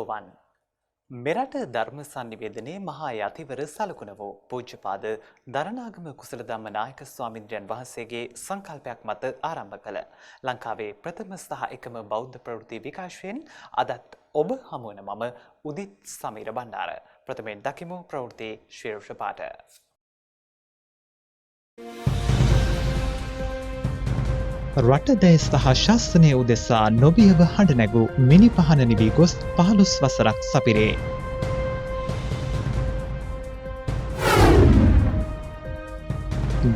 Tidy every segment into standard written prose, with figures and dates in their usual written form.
සෝවන් මෙරට ධර්ම සංනිවේදනයේ මහා යතිවර සලකුණ වූ පූජ්‍යපාද දරණාගම කුසල ධම්ම නායක ස්වාමින්ද්‍රයන් වහන්සේගේ සංකල්පයක් මත ආරම්භ කළ ලංකාවේ ප්‍රථම සහ එකම බෞද්ධ ප්‍රවෘත්ති විකාශයෙන් අදත් ඔබ හමුවන මම උදිත් සමීර බණ්ඩාර ප්‍රථමයෙන් දකිමු ප්‍රවෘත්ති ශීර්ෂ පාඨ. රටදෑ සහ ශාසනය උදෙසා නොබියව හඬ නැගූ මිනි පහන නිවී ගොස් 15 වසරක් සපිරේ.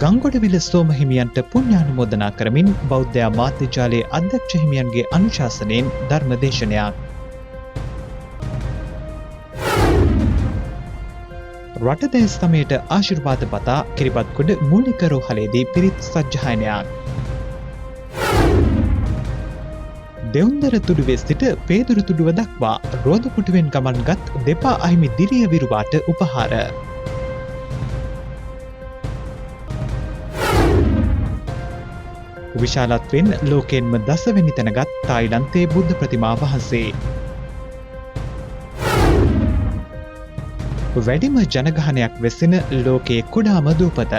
ගංගොඩවිල සෝම හිමියන්ට පුණ්‍යානුමෝදනා කරමින් බෞද්ධ මාධ්‍ය ජාලයේ අධ්‍යක්ෂ හිමියන්ගේ අනුශාසනයෙන් ධර්ම දේශනයක්. රටදෑ සමයට ආශිර්වාද පතා කිරිබත්ගොඩ මූලික රෝහලේදී පිරිත් සජ්ජායනයක්. දෙවුන්දර තුඩුවේ සිට පේදුරු තුඩුව දක්වා රෝදපුටුවෙන් ගමන්ගත් දෙපා අහිමි දිරිය විරුවාට උපහාර. විශාලත්වෙන් ලෝකයෙන්ම දසවෙනි තැනගත් තායිලන්තයේ බුද්ධ ප්‍රතිමා වහන්සේ. වැඩිම ජනගහනයක් වෙසෙන ලෝකයේ කුඩාම දූපත.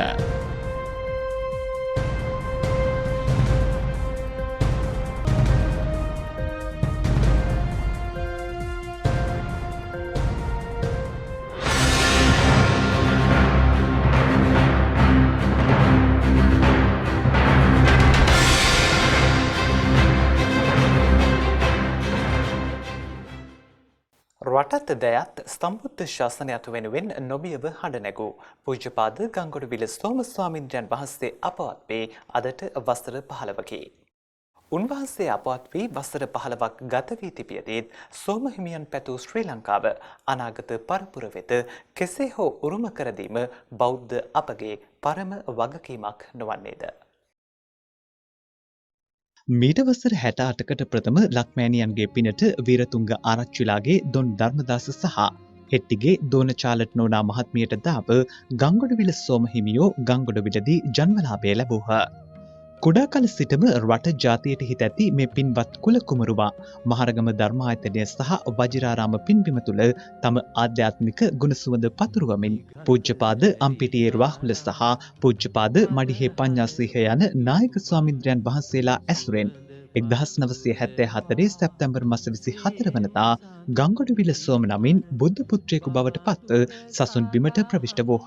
රටත් දෑත් ස්තම්භුද්ධ ශාසනයත් වෙනුවෙන් නොබියව හඬ නැගූ පූජ්‍යපාද ගංගොඩවිල සෝම ස්වාමින්ද්‍රයන් වහන්සේ අපවත් වේ අදට වසර 15කි. උන්වහන්සේ අපවත් වී වසර 15ක් ගත වී තිබියදීත් සෝම හිමියන් පැතූ ශ්‍රී ලංකාව අනාගත පරපුර වෙත කෙසේ හෝ උරුම කර දීම බෞද්ධ අපගේ පරම වගකීමක් නොවන්නේද? මීට වසර 68කට ප්‍රථම ලක්මෑණියන්ගේ පිනට වීරතුංග ආරච්චිලාගේ දොන් ධර්මදාස සහ හෙට්ටිගේ දෝන චාලට් නෝනා මහත්මියට දාප ගංගොඩවිල සෝම හිමියෝ ගංගොඩවිලදී ජන්මලාභය ලැබූහ. කුඩා කල සිටම රට ජාතියට හිත ඇති මේ පින්වත් කුල කුමරුවා මහරගම ධර්මායතනය සහ වජිරාරාම පින්බිම තුළ තම ආධ්‍යාත්මික ගුණ සුවඳ පතුරවමින් පූජ්‍යපාද අම්පිටියේ රාහුල සහ පූජ්‍යපාද මඩිහේ පඤ්ඤාසීහ යන නායක ස්වාමින්ද්‍රයන් වහන්සේලා ඇසුරෙන් 1974 සැප්තැම්බර් මාස 24 වනදා ගංගොඩවිල සෝම නමින් බුද්ධ පුත්‍රයෙකු බවට පත් සසුන් බිමට ප්‍රවිෂ්ඨ වූහ.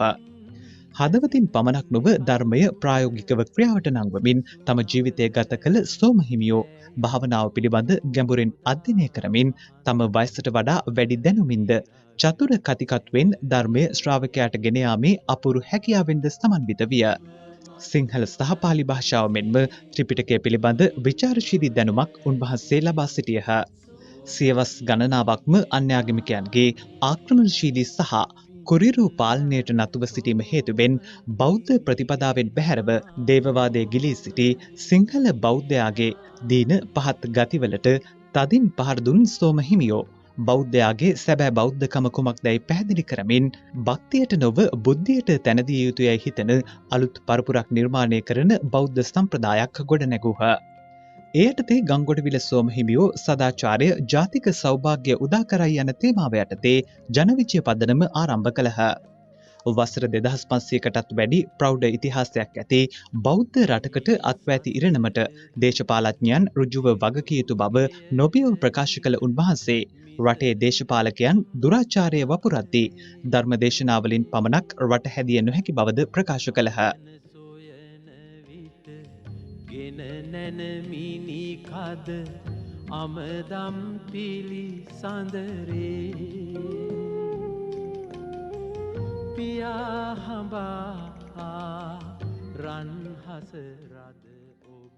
හදවතින් පමණක් නොව ධර්මය ප්‍රායෝගිකව ක්‍රියාවට නංවමින් තම ජීවිතය ගත කළ සෝම හිමියෝ භාවනාව පිළිබඳ ගැඹුරින් අධ්‍යයනය කරමින් තම වයසට වඩා වැඩි දැනුමින්ද චතුර කතිකත්වයෙන් ධර්මය ශ්‍රාවකයාට ගෙන යාමේ අපූරු හැකියාවෙන්ද සමන්විත විය. සිංහල සහ පාලි භාෂාව මෙන්ම ත්‍රිපිටකය පිළිබඳ විචාරශීලී දැනුමක් උන්වහන්සේ ලබා සිටියහ. සියවස් ගණනාවක්ම අන්‍යාගමිකයන්ගේ ආක්‍රමණශීලී සහ කුරිරු පාලනයට නතුව සිටීම හේතුවෙන් බෞද්ධ ප්‍රතිපදාවෙන් බැහැරව දේවවාදයේ ගිලී සිටි සිංහල බෞද්ධයාගේ දීන පහත් ගතිවලට තදින් පහර දුන් සෝම හිමියෝ බෞද්ධයාගේ සැබෑ බෞද්ධකම කුමක්දැයි පැහැදිලි කරමින් භක්තියට නොව බුද්ධියට තැන දිය යුතුයයි හිතන අලුත් පරපුරක් නිර්මාණය කරන බෞද්ධ සම්ප්‍රදායක් ගොඩනැගූහ. එයටතේ ගංගොඩවිල සෝම හිමියෝ සදාචාරය ජාතික සෞභාග්‍ය උදා කරයි යන තේමාව යටතේ ජනවිජය පදනම ආරම්භ කළහ. වසර 2500කටත් වැඩි ප්‍රෞಢ ඉතිහාසයක් ඇති බෞද්ධ රටකට අත්වැති ඉරණමට දේශපාලඥයන් ඍජුව වගකිය යුතු බව නොබියව ප්‍රකාශ කළ උන්වහන්සේ රටේ දේශපාලකයන් දුරාචාරය වපුරද්දී ධර්ම දේශනාවලින් පමණක් රට හැදිය නොහැකි බවද ප්‍රකාශ කළහ. නැනමිනි කද අමදම් පිලි සඳරේ පියා හඹා රන්හස රද ඔබ.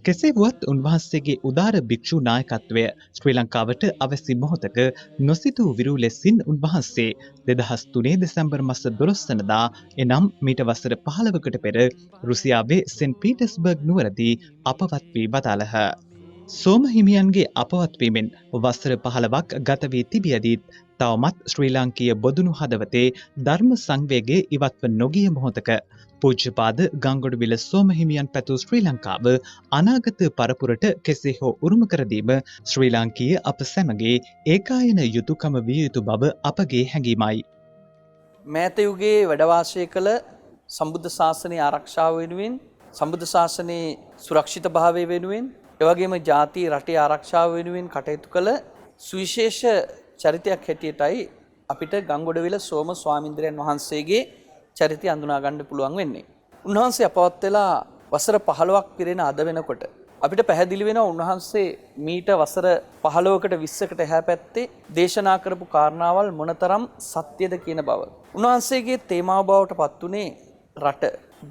කෙසේ වුවත් උන්වහන්සේගේ උදාර භික්ෂු නායකත්වය ශ්‍රී ලංකාවට අවැසි මොහොතක නොසිතූ විරු ලෙසින් උන්වහන්සේ 2003 දෙසැම්බර් මාස 12 වනදා එනම් මීට වසර 15කට පෙර රුසියාවේ සෙන්ට් පීටර්ස්බර්ග් නුවරදී අපවත් වී වදාළහ. සෝම හිමියන්ගේ අපවත් වීමෙන් වසර 15ක් ගත වී තිබියදීත් තවමත් ශ්‍රී ලාංකීය බොදුනු හදවතේ ධර්ම සංවේගයේ ඉවත්ව නොගිය මොහොතක පූජ්‍යපාද ගංගොඩවිල සෝමහිමියන් පැතු ශ්‍රී ලංකාව අනාගත පරපුරට කෙසේ හෝ උරුම කර දීම ශ්‍රී ලාංකීය අප සැමගේ ඒකායන යුතුයකම විය යුතු බව අපගේ හැඟීමයි. මෑත යුගයේ වැඩ කළ සම්බුද්ධ ශාසනයේ ආරක්ෂාව වෙනුවෙන් සම්බුද්ධ ශාසනයේ සුරක්ෂිත භාවය වෙනුවෙන් එවැගේම ජාතිය රටේ ආරක්ෂාව වෙනුවෙන් කටයුතු කළ සුවිශේෂ චරිතයක් හැටියටයි අපිට ගංගොඩවිල සෝම ස්වාමීන්ද්‍රයන් වහන්සේගේ චරිතය අඳුනා ගන්න පුළුවන් වෙන්නේ. උන්වහන්සේ අපවත් වෙලා වසර 15ක් පිරෙන අද වෙනකොට අපිට පැහැදිලි වෙනවා උන්වහන්සේ මීට වසර 15කට 20කට එහා පැත්තේ දේශනා කරපු කාරණාවල් මොනතරම් සත්‍යද කියන බව. උන්වහන්සේගේ තේමාව බවට පත් උනේ රට,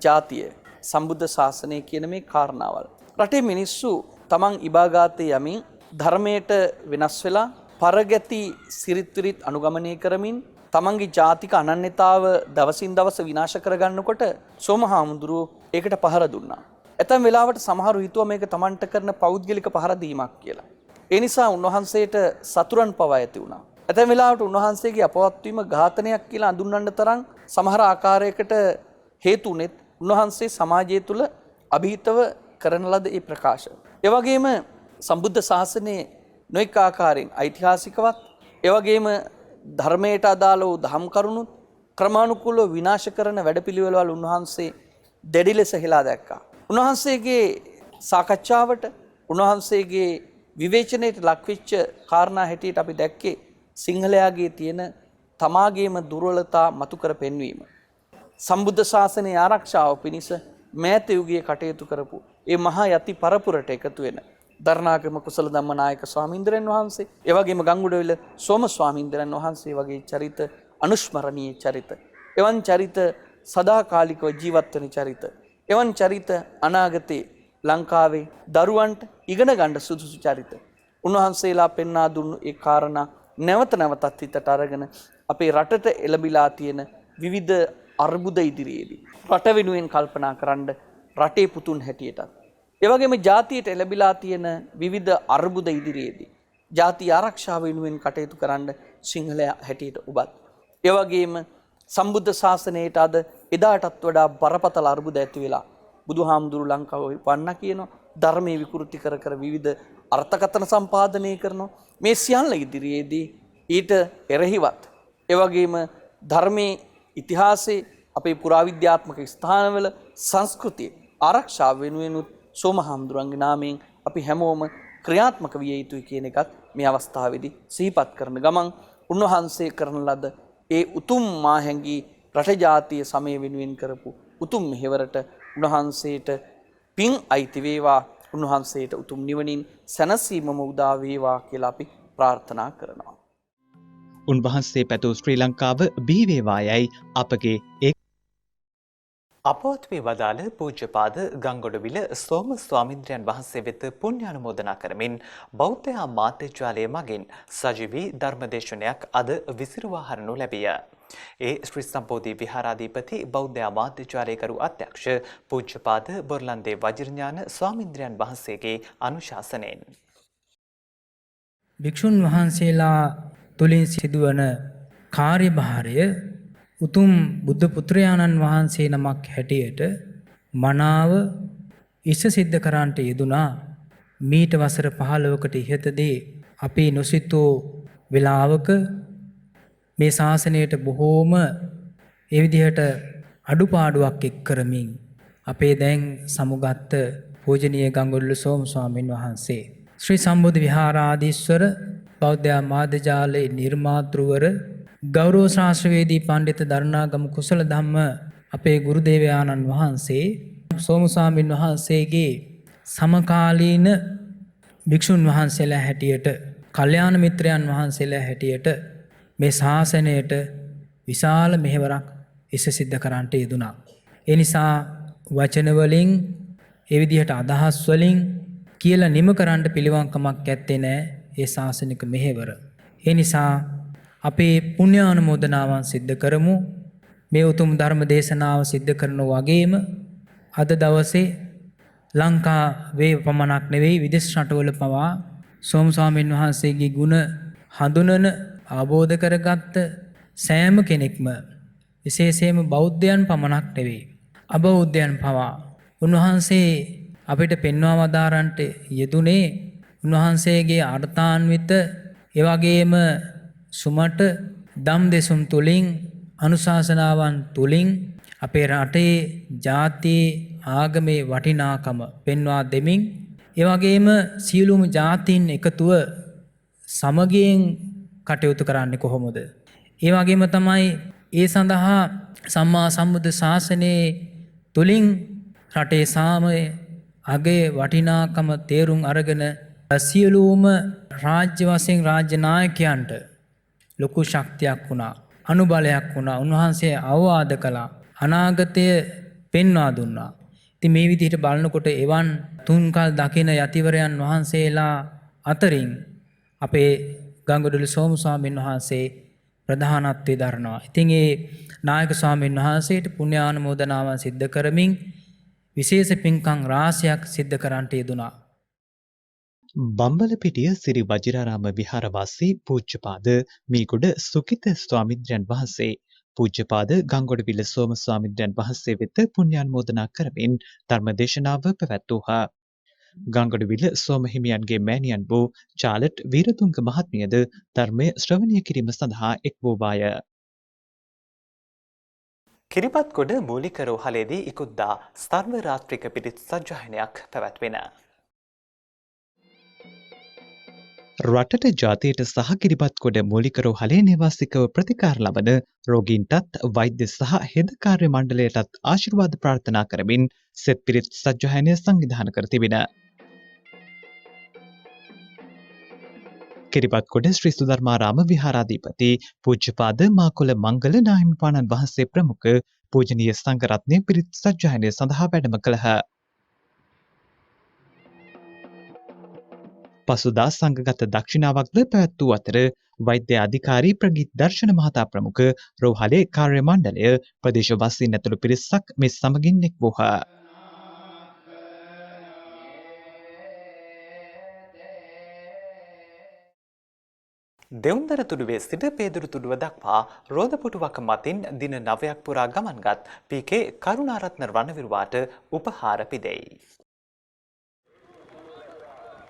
ජාතිය, සම්බුද්ධ ශාසනය කියන මේ කාරණාවල්. රටේ මිනිස්සු තමන් ඉබාගාතේ යමින් ධර්මයට වෙනස් වෙලා පරගැති සිරිත් අනුගමනය කරමින් තමන්ගේ ජාතික අනන්‍යතාව දවසින් දවස විනාශ කරගන්නකොට සෝමහාමුදුරුවෝ ඒකට පහර දුන්නා. ඇතැම් වෙලාවට සමහරු හිතුවා මේක තමන්ට කරන පෞද්ගලික පහර දීමක් කියලා. ඒ නිසා උන්වහන්සේට සතුරන් පවා ඇති වුණා. ඇතැම් වෙලාවට උන්වහන්සේගේ අපවත් වීම ඝාතනයක් කියලා අඳුන්වන්න තරම් සමහර ආකාරයකට හේතු උනේත් උන්වහන්සේ සමාජය තුළ අභීතව කරන ලද ඒ ප්‍රකාශ. ඒ වගේම සම්බුද්ධ ශාසනයේ නොඑක ආකාරයෙන් ඓතිහාසිකවත් ඒ වගේම ධර්මයට අදාළ වූ දහම් කරුණු ක්‍රමානුකූලව විනාශ කරන වැඩපිළිවෙළවල උන්වහන්සේ දැඩි ලෙස හෙලා දැක්කා. උන්වහන්සේගේ සාකච්ඡාවට උන්වහන්සේගේ විවේචනයට ලක්වෙච්ච කාරණා හැටියට අපි දැක්කේ සිංහලයාගේ තියෙන තමාගේම දුර්වලතා මතු කර පෙන්වීම. සම්බුද්ධ ශාසනයේ ආරක්ෂාව පිණිස මෑත යුගයේ කටයුතු කරපු ඒ මහා යති පරපුරට එකතු වෙන දරණාගම කුසල ධම්මනායක ස්වාමීන්ද්‍රයන් වහන්සේ, ඒ වගේම ගංගොඩවිල සෝම ස්වාමීන්ද්‍රයන් වහන්සේ වගේ චරිත අනුස්මරණීය චරිත. එවන් චරිත සදාකාලිකව ජීවත් වෙන චරිත. එවන් චරිත අනාගතේ ලංකාවේ දරුවන්ට ඉගෙන ගන්න සුදුසු චරිත. උන්වහන්සේලා පෙන්වා දුන්නු ඒ කාරණා නැවත නැවතත් හිතට අරගෙන අපේ රටට එළඹිලා තියෙන විවිධ අර්බුද ඉදිරියේදී රට වෙනුවෙන් කල්පනා කරන්න රටේ පුතුන් හැටියටත් ඒ වගේම ජාතියට එළඹිලා තියෙන විවිධ අර්බුද ඉදිරියේදී ජාතිය ආරක්ෂාව වෙනුවෙන් කටයුතු කරන්න සිංහලයා හැටියට ඔබත් ඒ වගේම සම්බුද්ධ ශාසනයට අද එදාටත් වඩා බරපතල අර්බුද ඇති වෙලා බුදුහාමුදුරු ලංකාවේ වන්න කියනවා ධර්මයේ විකෘති කර කර විවිධ අර්ථකථන සම්පාදනය කරනවා මේ සියල්ල ඉදිරියේදී ඊට එරෙහිවත් ඒ වගේම ධර්මයේ ඉතිහාසයේ අපේ පුරාවිද්‍යාත්මක ස්ථානවල සංස්කෘතිය ආරක්ෂාව වෙනුවෙනුත් සෝමහාමුදුරන්ගේ නාමයෙන් අපි හැමෝම ක්‍රියාත්මක විය යුතුයි කියන එකත් මේ අවස්ථාවේදී සිහිපත් කරන ගමන් උන්වහන්සේ කරන ලද ඒ උතුම් මාහැඟී රට ජාතිය සමය වෙනුවෙන් කරපු උතුම් මෙහෙවරට උන්වහන්සේට පින් අයිති වේවා, උන්වහන්සේට උතුම් නිවනින් සැනසීමම උදා වේවා කියලා අපි ප්‍රාර්ථනා කරනවා. උන්වහන්සේ පැතු ශ්‍රී ලංකාව බිහි වේවායයි අපගේ අපවත් වී වදාළ පූජ්‍යපාද ගංගොඩවිල සෝම ස්වාමීන්ද්‍රයන් වහන්සේ වෙත පුණ්‍යානුමෝදනා කරමින් බෞද්ධ මාධ්‍ය මගින් සජීවී ධර්මදේශනයක් අද විසිරුවා හරිනු ලැබිය. ඒ ශ්‍රී සම්බෝධි විහාරාධිපති බෞද්ධ මාධ්‍යචාරයකරු අධ්‍යක්ෂ පූජ්‍යපාද බොරලන්දේ වජිරඥාන ස්වාමීන්ද්‍රයන් වහන්සේගේ අනුශාසනයෙන්. භික්ෂුන් වහන්සේලා තුලින් සිදුවන කාර්යභාරය උතුම් බුද්ධ පුත්‍රයාණන් වහන්සේ නමක් හැටියට මනාව ඉෂ්ට සිද්ධ කරන්නට යෙදුනා. මීට වසර 15කට ඉහතදී අපි නොසිතූ වේලාවක මේ ශාසනයට බොහෝම ඒ විදිහට අඩුපාඩුවක් එක් කරමින් අපේ දැන් සමුගත් පූජනීය ගංගොඩවිල සෝම ස්වාමීන් වහන්සේ ශ්‍රී සම්බුද්ධ විහාරාධීශ්වර බෞද්ධ මාධ්‍යාලයේ නිර්මාතෘවර ගෞරව ශාස්ත්‍රවේදී පඬිත දරණාගම කුසල ධම්ම අපේ ගුරු දේවයාණන් වහන්සේ සෝම ස්වාමීන් වහන්සේගේ සමකාලීන භික්ෂුන් වහන්සේලා හැටියට කල්යාණ මිත්‍රයන් වහන්සේලා හැටියට මේ ශාසනයට විශාල මෙහෙවරක් සිද්ධ කරන්නට යෙදුණා. ඒ නිසා වචන වලින් ඒ විදිහට අදහස් වලින් කියලා නිම කරන්න පිළිවන්කමක් ඇත්තේ නැහැ ඒ ශාසනික මෙහෙවර. ඒ නිසා අපේ පුණ්‍යානුමෝදනාවන් සිද්ධ කරමු. මේ උතුම් ධර්ම දේශනාව සිද්ධ කරන වගේම අද දවසේ ලංකාවේ පමණක් නෙවෙයි විදේශ රටවල පවා සෝම ස්වාමීන් වහන්සේගේ ගුණ හඳුනන අවබෝධ කරගත්ත සෑම කෙනෙක්ම විශේෂයෙන්ම බෞද්ධයන් පමණක් නෙවෙයි අබෞද්ධයන් පවා උන්වහන්සේ අපිට පෙන්වා වදාරන්ට යෙදුනේ උන්වහන්සේගේ අර්ථාන්විත එවැගේම සුමට දම් දෙසුම් තුලින් අනුශාසනාවන් තුලින් අපේ රටේ ජාතියේ ආගමේ වටිනාකම පෙන්වා දෙමින් එවැගේම සියලුම ජාතීන් එකතුව සමගියෙන් කටයුතු කරන්නේ කොහොමද? ඒ වගේම තමයි ඒ සඳහා සම්මා සම්බුද්ධ ශාසනයේ තුලින් රටේ සාමය අගේ වටිනාකම තේරුම් අරගෙන සියලුම රාජ්‍ය වශයෙන් රාජ්‍ය නායකයන්ට ලොකු ශක්තියක් වුණා, අනුබලයක් වුණා. උන්වහන්සේ අවවාද කළා, අනාගතය පෙන්වා දුන්නා. ඉතින් මේ විදිහට බලනකොට එවන් තුන්කල් දකින යතිවරයන් වහන්සේලා අතරින් අපේ ගංගොඩවිල සෝම ස්වාමීන් වහන්සේ ප්‍රධානත්වයේ දරනවා. ඉතින් ඒ නායක ස්වාමීන් වහන්සේට පුණ්‍යානුමෝදනාවන් සිද්ධ කරමින් විශේෂ පින්කම් රාශියක් සිද්ධ කරන්නට යෙදුනා. බම්බලපිටිය සිරි වජිරාරාම විහාරවාසී පූජ්‍යපාද මීගොඩ සුකිත ස්වාමින්ද්‍රයන් වහන්සේ පූජ්‍යපාද ගංගොඩවිල සෝම ස්වාමින්ද්‍රයන් වහන්සේ වෙත පුණ්‍යානුමෝදනා කරමින් ධර්මදේශනාව පැවැත්වූහ. ගංගොඩවිල සෝම හිමියන්ගේ මෑණියන් වූ චාලට් වීරතුංග මහත්මියද ධර්මය ශ්‍රවණය කිරීම සඳහා එක් වූවාය. කිරිබත්ගොඩ මූලික රෝහලේදී ඉකුද්දා ස්තර්ව රාත්‍රික පිරිත් සජ්ජායනයක් පැවැත්වෙන. රටට ජාතියට සහ කිරිබත්ගොඩ මූලික රෝහලේ නිවාසිකව ප්‍රතිකාර ලබන රෝගීන්ටත් වෛද්‍ය සහ හෙද කාර්ය මණ්ඩලයටත් ආශිර්වාද ප්‍රාර්ථනා කරමින් සෙත් පිරිත් සජ්ජායනය සංවිධානය කර තිබෙන. කිරිබත්ගොඩ ශ්‍රී සුධර්මාරාම විහාරාධිපති පූජ්‍යපාද මාකොළ මංගල නාහිමිපාණන් වහන්සේ ප්‍රමුඛ පූජනීය සංඝරත්නය පිරිත් සජ්ජායනය සඳහා වැඩම කළහ. පසුදා සංඝගත දක්ෂිනාවක්ද පැවැත් වූ අතර වෛද්‍ය අධිකාරී ප්‍රගීත් දර්ශන මහතා ප්‍රමුඛ රෝහලේ කාර්ය මණ්ඩලය ප්‍රදේශවාසීන් ඇතුළු පිරිසක් මේ සමගින් එක් වූහ. දෙවුන්දර තුඩුවේ සිට පේදුරු තුඩුව දක්වා රෝදපුටුවක මතින් දින 9ක් පුරා ගමන්ගත් පී.කේ. කරුණාරත්න රණවිරුවාට උපහාර පිදෙයි.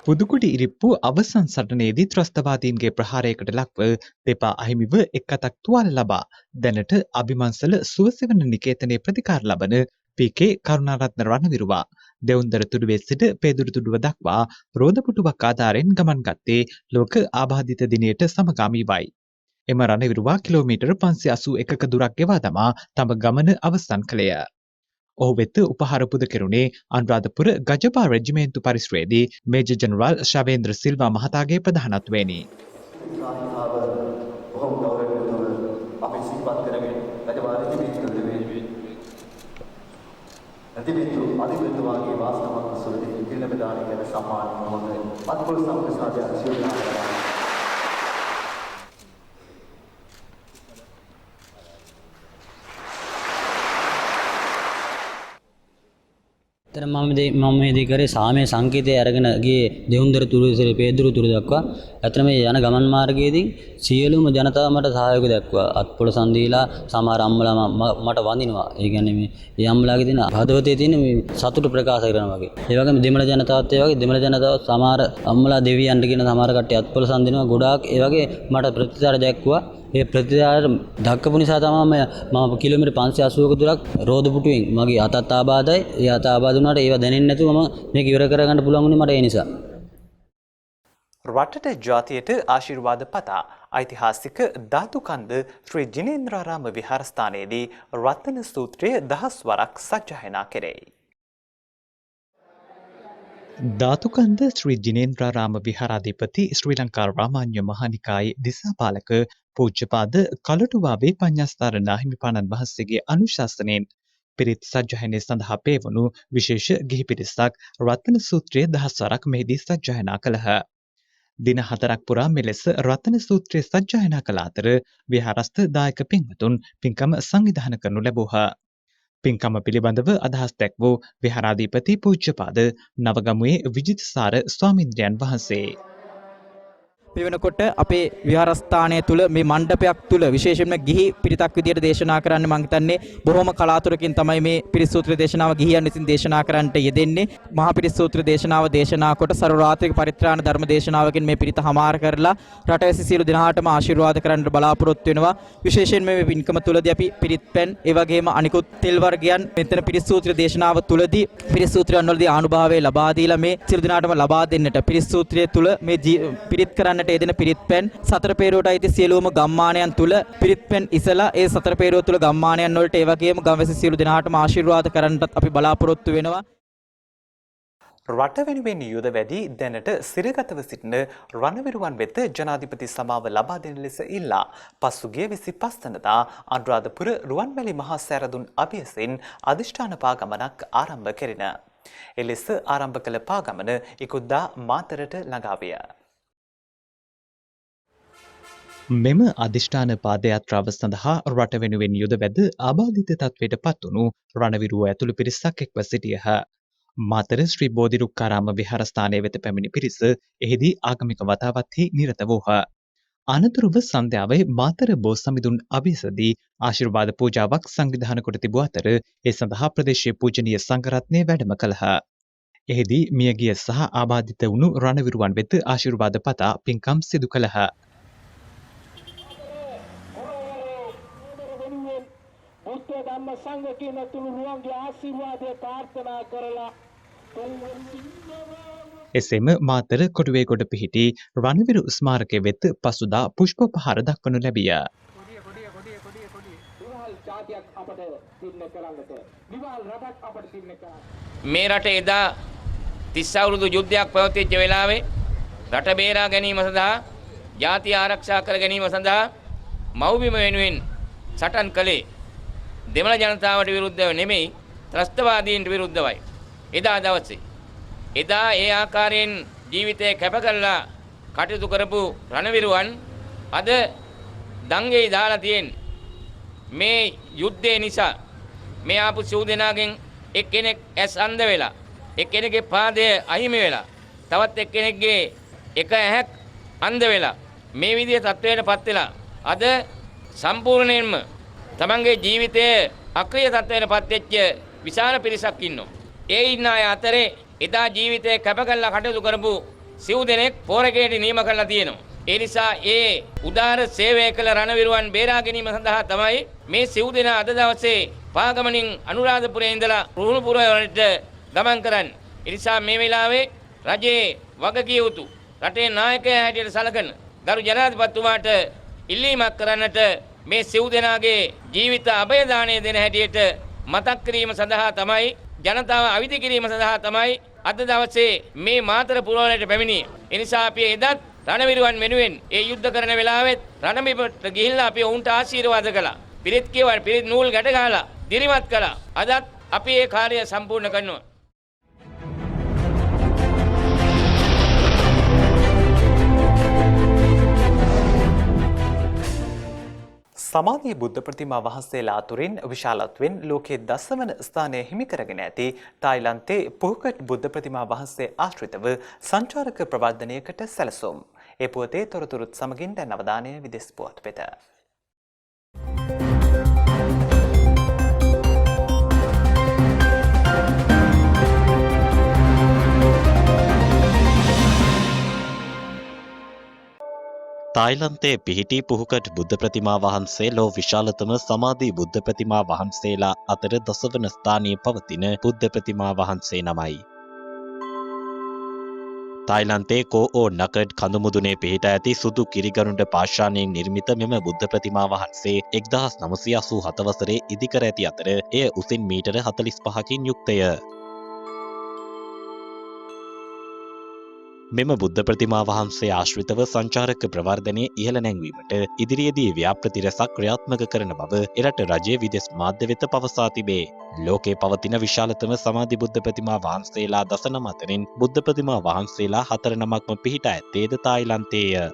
පුදුකුඩි ඉරිප්පු අවසන් සටනේදී ත්‍රස්තවාදීන්ගේ ප්‍රහාරයකට ලක්ව දෙපා අහිමිව එක් අතක් තුවාල ලබා දැනට අභිමන්සල සුවසෙවන නිකේතනයේ ප්‍රතිකාර ලබන පී.කේ. කරුණාරත්න රණවිරුවා දෙවුන්දර තුඩුවේ සිට පේදුරු තුඩුව දක්වා රෝදපුටුවක් ආධාරයෙන් ගමන් ගත්තේ ලෝක ආබාධිත දිනයට සමගාමීවයි. එම රණවිරුවා කිලෝමීටර් 581ක දුරක් ගෙවා දමා තම ගමන අවසන් කළේය. ඔහු වෙත උපහාර පුද කෙරුණේ අනුරාධපුර ගජපා රෙජිමේන්තු පරිශ්‍රයේදී මේජර් ජනරාල් ශවේන්ද්‍ර සිල්වා මහතාගේ ප්‍රධානත්වයෙනි. රජමිත්‍රු අධිපතිතුමාගේ වාසනාවන්ත සුවදී පිළිම දානය ගැන සම්මාන මොහොතේ මත්පොළ සම්ප්‍රසාදයක් සිදු කරනවා. तर මම මේ දී කරේ සාමයේ සංකේතය අරගෙන ගියේ දෙවුන්දර තුරුසිරි පේදුරු තුරු දක්වා. අතන මේ යන ගමන් මාර්ගයේදී සියලුම ජනතාව මට සහයෝගය දක්වා අත්පොළ සන්දීලා සමහර අම්මලා මට වඳිනවා. ඒ කියන්නේ මේ අම්මලාගේ තියෙන හදවතේ තියෙන මේ සතුට ප්‍රකාශ කරනවා වගේ. ඒ වගේම දෙමළ ජනතාවත් ඒ වගේ දෙමළ ජනතාව සමහර අම්මලා දෙවියන්ට කියන සමහර කට්ටිය අත්පොළ සන්දිනවා ගොඩාක්. ඒ වගේ මට ප්‍රතිචාර දැක්වුවා. ඒ ප්‍රතිචාර දක්වපු නිසා තමයි මම කිලෝමීටර් 580ක දුරක් රෝදපුටුවෙන් මගේ අතත් ආබාධයි. ඒ අත ආබාධ වුණාට ඒව දැනෙන්නේ නැතුව මම මේක ඉවර කරගන්න පුළුවන් වුණේ මට ඒ නිසා. රටට ජාතියට ආශිර්වාද පතා ඓතිහාසික ධාතුකන්ද ශ්‍රී ජිනේන්ද්‍රාරාම විහාරස්ථානයේදී රත්න සූත්‍රය 10 වරක් සජ්ජායනා කෙරෙයි. ධාතුකන්ද ශ්‍රී ජිනේන්ද්‍රාරාම විහාරාධිපති ශ්‍රී ලංකා රාමාන්‍ය මහානිකායේ දිසාපාලක පූජ්‍යපාද කලටුවාවේ පඤ්ඤාස්ථාර නාහිමිපාණන් වහන්සේගේ අනුශාසනයෙන් පිරිත් සජ්ජායනය සඳහා පෙවණු විශේෂ ගිහි පිරිසක් රත්න සූත්‍රය 10 වරක් මෙහිදී සජ්ජායනා කළහ. දින 4ක් පුරා මෙලෙස රත්න සූත්‍රය සජ්ජායනා කළ අතර විහාරස්ථ දායක පින්වතුන් පින්කම සංවිධානය කරනු ලැබුවා. පින්කම පිළිබඳව අදහස් දැක් වූ විහාරාධිපති පූජ්‍යපාද නවගමුවේ විජිතසාර ස්වාමීන්ද්‍රයන් වහන්සේ වෙනකොට අපේ විහාරස්ථානය තුල මේ මණ්ඩපයක් තුල විශේෂයෙන්ම ගිහි පිරිතක් විදියට දේශනා කරන්න මම හිතන්නේ බොහොම කලාතුරකින් තමයි මේ පිරිත් සූත්‍ර දේශනාව ගිහියන් විසින් දේශනා කරන්නට යෙදෙන්නේ. මහා පිරිත් සූත්‍ර දේශනාව දේශනා කොට සර්වරාත්‍රික පරිත්‍රාණ ධර්ම දේශනාවකින් මේ පිරිත හමාර කරලා රටවැසි සියලු දෙනාටම ආශිර්වාද කරන්න බලාපොරොත්තු වෙනවා. විශේෂයෙන් මේ පින්කම තුලදී අපි පිරිත් පෙන් ඒ වගේම අනිකුත් තෙල් වර්ගයන් මෙතන පිරිත් සූත්‍ර දේශනාව තුලදී පිරිත් සූත්‍රයන් වලදී ආනුභාවය ලබා දීලා මේ සියලු දෙනාටම ලබා දෙන්නට පිරිත් සූත්‍රය තුල මේ පිරිත් කරන්නට යෙදෙන පිරිත් පෙන් සතර පේරුවට අයිති සියලුම ගම්මානයන් තුල පිරිත් පෙන් ඉසලා ඒ සතර පේරුව තුල ගම්මානයන් වලට ඒ වගේම ගම්වැසි සියලු දෙනාටම ආශිර්වාද කරන්නත් අපි බලාපොරොත්තු වෙනවා. රට වෙනුවෙන් යුද වැඩි දැනට සිරගතව සිටින රණවිරුවන් වෙත ජනාධිපති සමාව ලබා දෙන ලෙස ඉල්ලා පසුගිය 25 වනදා අනුරාධපුර රුවන්වැලි මහා සෑරදුන් අභියසෙන් අධිෂ්ඨාන පාගමනක් ආරම්භ කෙරින. එලෙස ආරම්භ කළ පාගමන ඉකුද්දා මාතරට ළඟා විය. මෙම අධිෂ්ඨාන පාදයාත්‍රාව සඳහා රට වෙනුවෙන් යුද වැද ආබාධිත තත්වයට පත්වුණු රණවිරුව ඇතුළු පිරිසක් එක්ව සිටියහ. මාතර ශ්‍රී බෝධිරුක්කාරාම විහාරස්ථානය වෙත පැමිණි පිරිස එහිදී ආගමික වතාවත්හි නිරත වූහ. අනතුරුව සන්ධ්‍යාවේ මාතර බෝ සමිඳුන් අභියසදී ආශිර්වාද පූජාවක් සංවිධානය කොට තිබූ අතර ඒ සඳහා ප්‍රදේශීය පූජනීය සංඝරත්නය වැඩම කළහ. එහිදී මියගිය සහ ආබාධිත වුණු රණවිරුවන් වෙත ආශිර්වාද පතා පින්කම් සිදු කළහ. බුද්ධ ධම්ම සංඝ කියන තුනුරුවන්ගේ ආශිර්වාදය ප්‍රාර්ථනා කරලා එසේම මාතර කොටුවේගොඩ පිහිටි රණවිරු ස්මාරකය වෙත පසුදා පුෂ්ප පහර දක්වනු ලැබිය. මේ රට එදා 30 අවුරුදු යුද්ධයක් පැවතිච්ච වෙලාවේ රට බේරා ගැනීම සඳහා ජාතිය ආරක්ෂා කර ගැනීම සඳහා මව්බිම වෙනුවෙන් සටන් කළේ දෙමළ ජනතාවට විරුද්ධව නෙමෙයි ත්‍රස්තවාදීන්ට විරුද්ධවයි. එදා දවසේ එදා ඒ ආකාරයෙන් ජීවිතය කැප කරලා කටයුතු කරපු රණවිරුවන් අද දංගෙයි දාලා තියෙන මේ යුද්ධය නිසා මේ ආපු සිව් දෙනාගෙන් එක්කෙනෙක් ඇස් අන්ධ වෙලා එක්කෙනෙක්ගේ පාදය අහිමි වෙලා තවත් එක්කෙනෙක්ගේ එක ඇහැක් අන්ධ වෙලා මේ විදිහේ තත්වයකටපත් වෙලා අද සම්පූර්ණයෙන්ම තමන්ගේ ජීවිතය අක්‍රීය තත්වයකටපත් වෙච්ච විශාල පිරිසක් ඉන්නවා. ඒ ඉන්න අය අතරේ එදා ජීවිතය කැප කරලා කටයුතු කරපු සිව් දෙනෙක් පෝරකයට නියම කරලා තියෙනවා. ඒ නිසා ඒ උදාර සේවය කළ රණවිරුවන් බේරා ගැනීම සඳහා තමයි මේ සිව් දෙනා අද දවසේ පාගමනින් අනුරාධපුරේ ඉඳලා රුහුණුපුර වලට ගමන් කරන්නේ. ඒ නිසා මේ වෙලාවේ රජයේ වගකිය යුතු රටේ නායකයා හැටියට සලකන ගරු ජනාධිපතිතුමාට ඉල්ලීමක් කරන්නට මේ සිව් දෙනාගේ ජීවිත අභයදානය දෙන හැටියට මතක් කිරීම සඳහා තමයි ජනතාව අවදි කිරීම සඳහා තමයි අද දවසේ මේ මාතර පුරවරයට පැමිණියේ. ඒ නිසා අපි එදත් රණවිරුවන් වෙනුවෙන් ඒ යුද්ධ කරන වෙලාවෙත් රණබිමට ගිහිල්ලා අපි ඔවුන්ට ආශිර්වාද කළා. පිරිත් කියවන පිරිත් නූල් ගැට ගහලා දිරිමත් කළා. අදත් අපි ඒ කාර්යය සම්පූර්ණ කරනවා. සමාධිය බුද්ධ ප්‍රතිමා වහන්සේලා අතුරින් විශාලත්වෙන් ලෝකයේ දසවන ස්ථානය හිමි කරගෙන ඇති තායිලන්තයේ පුහුකට් බුද්ධ ප්‍රතිමා වහන්සේ ආශ්‍රිතව සංචාරක ප්‍රවර්ධනයකට සැලසුම්. ඒ පුවතේ තොරතුරුත් සමගින් දැන් අවධානය විදෙස් පුවත් වෙත. තායිලන්තයේ පිහිටි පුහුකට් බුද්ධ ප්‍රතිමා වහන්සේ ලෝ විශාලතම සමාධි බුද්ධ ප්‍රතිමා වහන්සේලා අතර දසවන ස්ථානයේ පවතින බුද්ධ ප්‍රතිමා වහන්සේ නමයි. තායිලන්තයේ කෝఓ නකඩ් කඳුමුදුනේ පිහිටා ඇති සුදු කිරිගරුඬ පාෂාණයෙන් නිර්මිත මෙම බුද්ධ ප්‍රතිමා වහන්සේ 1987 වසරේ ඉදිකර ඇති අතර එය උසින් මීටර 45කින් යුක්තය. මෙම බුද්ධ ප්‍රතිමා වහන්සේ ආශ්‍රිතව සංචාරක ප්‍රවර්ධනයේ ඉහළ නැංවීමට ඉදිරියේදී ව්‍යාපෘති රැසක් ක්‍රියාත්මක කරන බව එරට රජයේ විදෙස් මාධ්‍ය වෙත පවසා තිබේ. ලෝකේ පවතින විශාලතම සමාධි බුද්ධ ප්‍රතිමා වහන්සේලා 19 අතරින් බුද්ධ ප්‍රතිමා වහන්සේලා 4 නමක්ම පිහිටා ඇත්තේද තායිලන්තයේය.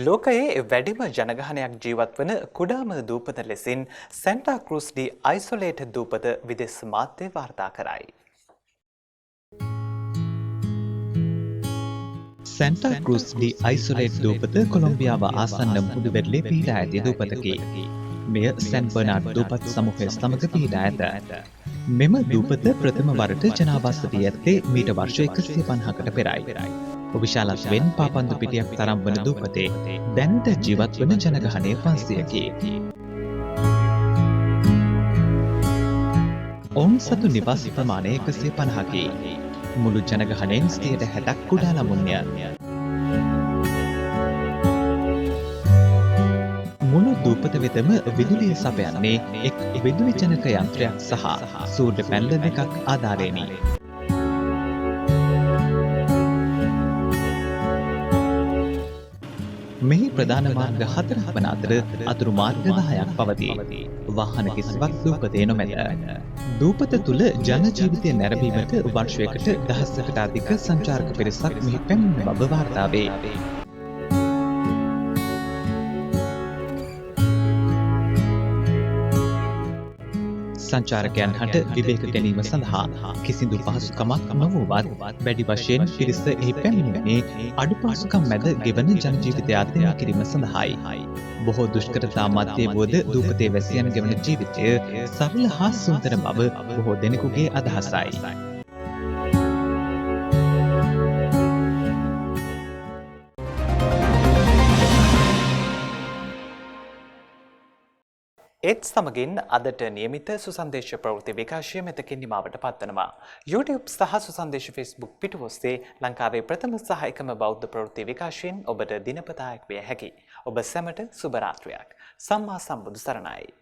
ලෝකයේ වැඩිම ජනගහනයක් ජීවත් වන කුඩාම දූපත ලෙසින් සැන්ටා ක්‍රූස් ඩි අයිසොලේට් දූපත විදෙස් මාධ්‍ය වාර්තා කරයි. සැන්ටා ක්‍රූස් ඩි අයිසොලේට් දූපත කොලොම්බියාව ආසන්න මුහුදුබැටලේ පිහිටා ඇති දූපතකි. මෙය සැන් බර්නාඩ් දූපත් සමූහය සමග පිහිටා ඇත. මෙම දූපත ප්‍රථම වරට ජනාවාස වී ඇත්තේ මීට වර්ෂ 150කට පෙරයි. විශාලත්වයෙන් පාපන්දු පිටියක් තරම් වන දූපතේ දැනට ජීවත් වන ජනගහනය 500කි. ඔවුන් සතු නිවාස ප්‍රමාණය 150කි. මුළු ජනගහනයෙන් 60% කුඩා ළමුන්ය. මුළු දූපත වෙතම විදුලිය සපයන්නේ එක් විදුලි ජනක යන්ත්‍රයක් සහ සූර්ය පැනල දෙකක් ආධාරයෙනි. මෙහි ප්‍රධාන මාර්ග 4ක් වන අතර අතුරු මාර්ග 10ක් පවතී. වාහන කිසිවක් දූපතේ නොමැත. දූපත තුළ ජන ජීවිතය නැරඹීමට වර්ෂයකට 1000කට අධික සංචාරක පිරිසක් මෙහි පැමිණෙන බව වාර්තා වේ. සංචාරකයන් හට විවේක ගැනීම සඳහා කිසිදු පහසුකමක් නොවුවත් වැඩි වශයෙන් පිරිස එහි පැමිණෙන්නේ අඩු පහසුකම් මැද ගෙවන ජන ජීවිතය අධ්‍යයනය කිරීම සඳහායි. බොහෝ දුෂ්කරතා මැද්දේ වුවද දූපතේ වැසියන් ගෙවන ජීවිතය සරල හා සුන්දර බව බොහෝ දෙනෙකුගේ අදහසයි. ඒත් සමගින් අදට නියමිත සුසන්දේශ ප්‍රවෘත්ති විකාශය මෙතකින් නිමාවට පත්වනවා. YouTube සහ සුසන්දේශ Facebook පිටු ඔස්සේ ලංකාවේ ප්‍රථම සහ එකම බෞද්ධ ප්‍රවෘත්ති විකාශයෙන් ඔබට දිනපතායක් විය හැකි. ඔබ සැමට සුබ රාත්‍රියක්. සම්මා සම්බුදු සරණයි.